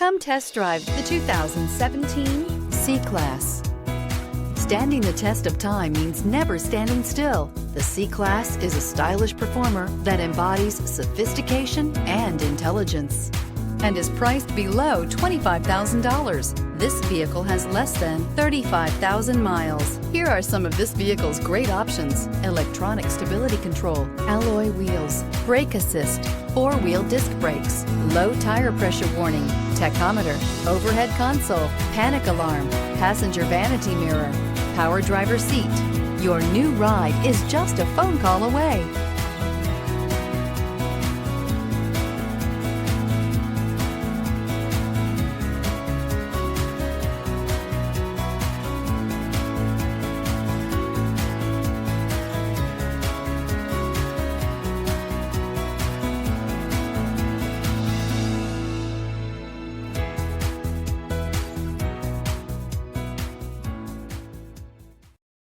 Come test drive the 2017 C-Class. Standing the test of time means never standing still. The C-Class is a stylish performer that embodies sophistication and intelligence and is priced below $25,000. This vehicle has less than 35,000 miles. Here are some of this vehicle's great options: electronic stability control, alloy wheels, brake assist, four-wheel disc brakes, low tire pressure warning, tachometer, overhead console, panic alarm, passenger vanity mirror, power driver seat. Your new ride is just a phone call away.